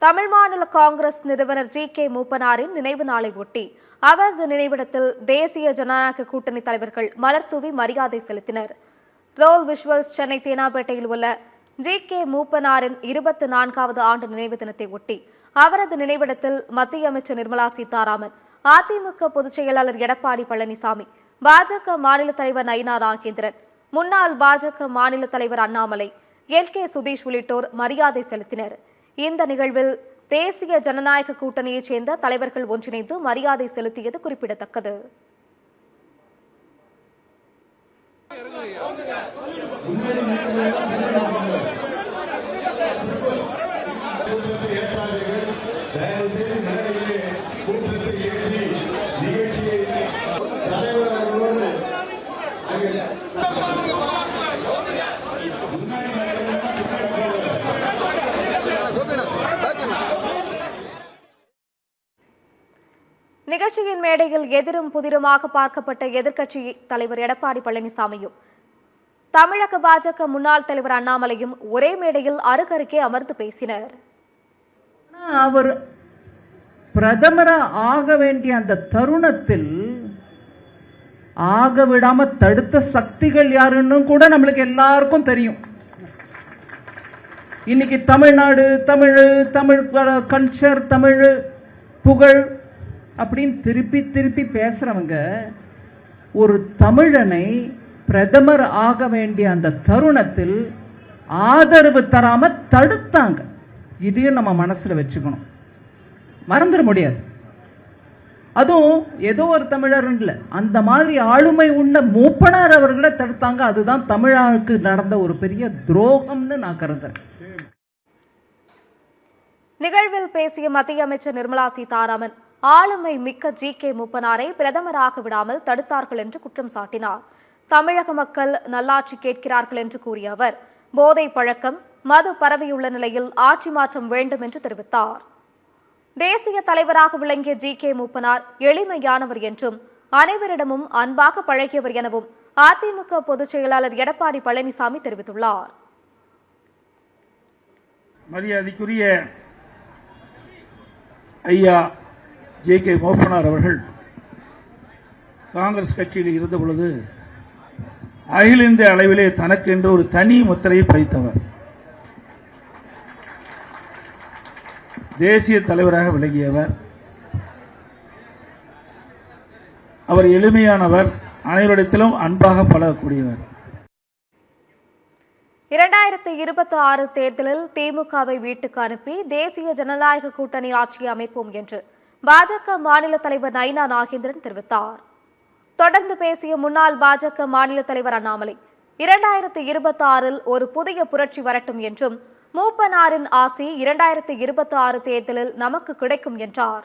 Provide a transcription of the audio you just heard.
தமிழ் மாநில காங்கிரஸ் நிறுவனர் ஜி.கே. மூப்பனாரின் நினைவு நாளை ஒட்டி அவரது நினைவிடத்தில் தேசிய ஜனநாயக கூட்டணி தலைவர்கள் மலர்தூவி மரியாதை செலுத்தினர். ரோல் விஷுவல்ஸ் சென்னை தேனாம்பேட்டையில் உள்ள ஜி.கே. மூப்பனாரின் 24வது ஆண்டு நினைவு தினத்தை ஒட்டி அவரது நினைவிடத்தில் மத்திய அமைச்சர் நிர்மலா சீதாராமன், அதிமுக பொதுச் செயலாளர் எடப்பாடி பழனிசாமி, பாஜக மாநில தலைவர் நயினா நாகேந்திரன், முன்னாள் பாஜக மாநில தலைவர் அண்ணாமலை, எல்.கே. சுதீஷ் உள்ளிட்டோர் மரியாதை செலுத்தினர். இந்த நிகழ்வில் தேசிய ஜனநாயக கூட்டணியைச் சேர்ந்த தலைவர்கள் ஒன்றிணைந்து மரியாதை செலுத்தியது குறிப்பிடத்தக்கது. நிகழ்ச்சியின் மேடையில் எதிரும் புதிருமாக பார்க்கப்பட்ட எதிர்க்கட்சி தலைவர் எடப்பாடி பழனிசாமியும் தமிழக பாஜக முன்னாள் தலைவர் அண்ணாமலையும் ஒரே மேடையில் அருகருகே அமர்ந்து பேசினர். அவர் பிரதமரா ஆக வேண்டிய அந்த தருணத்தில் ஆக விடாம தடுத்த சக்திகள் யாருன்னு கூட நம்மளுக்கு எல்லாருக்கும் தெரியும். இன்னைக்கு தமிழ்நாடு, தமிழ் கல்ச்சர், தமிழ் புகழ் அப்படின்னு திருப்பி திருப்பி பேசுறவங்க ஒரு தமிழனை பிரதமர் ஆக வேண்டிய அந்த தருணத்தில் ஆதரவு தராம தடுத்தாங்க. இதையும் நம்ம மனசுல வச்சுக்கணும், மறந்துட முடியாது. அதுவும் ஏதோ ஒரு தமிழர் இல்ல, அந்த மாதிரி ஆளுமை உள்ள மூப்பனார் அவர்களை தடுத்தாங்க. அதுதான் தமிழனுக்கு நடந்த ஒரு பெரிய துரோகம்னு நான் கருதுறேன். நிகழ்வில் பேசிய மத்திய அமைச்சர் நிர்மலா சீதாராமன் ஆளுமை மிக்க ஜி.கே. மூப்பனாரை பிரதமராக விடாமல் தடுத்தார்கள் என்று குற்றம் சாட்டினார். தமிழக மக்கள் நல்லாட்சி கேட்கிறார்கள் என்று கூறிய அவர், போதை பழக்கம், மது பரவியுள்ள நிலையில் ஆட்சி மாற்றம் வேண்டும் என்று தெரிவித்தார். தேசிய தலைவராக விளங்கிய ஜி.கே. மூப்பனார் எளிமையானவர் என்றும் அனைவரிடமும் அன்பாக பழகியவர் எனவும் அதிமுக பொதுச் செயலாளர் எடப்பாடி பழனிசாமி தெரிவித்துள்ளார். மரியாதைக்குரிய ஐயா ஜே.கே. மூப்பனார் அவர்கள் காங்கிரஸ் கட்சியில் இருந்த பொழுது அகில இந்திய அளவிலே தனக்கென்று ஒரு தனி முத்திரையை பதித்தவர். தேசிய தலைவராக விளங்கியவர். அவர் எளிமையானவர், அனைவரிடத்திலும் அன்பாக பழகக்கூடியவர். 2026 தேர்தலில் திமுகவை வீட்டுக்கு அனுப்பி தேசிய ஜனநாயக கூட்டணி ஆட்சியை அமைப்போம் என்று பாஜக மாநில தலைவர் நயினா நாகேந்திரன் தெரிவித்தார். தொடர்ந்து பேசிய முன்னாள் பாஜக மாநில தலைவர் அண்ணாமலை, 2026 ஒரு புதிய புரட்சி வரட்டும் என்றும் மூப்பனாரின் ஆசி 2026 தேர்தலில் நமக்கு கிடைக்கும் என்றார்.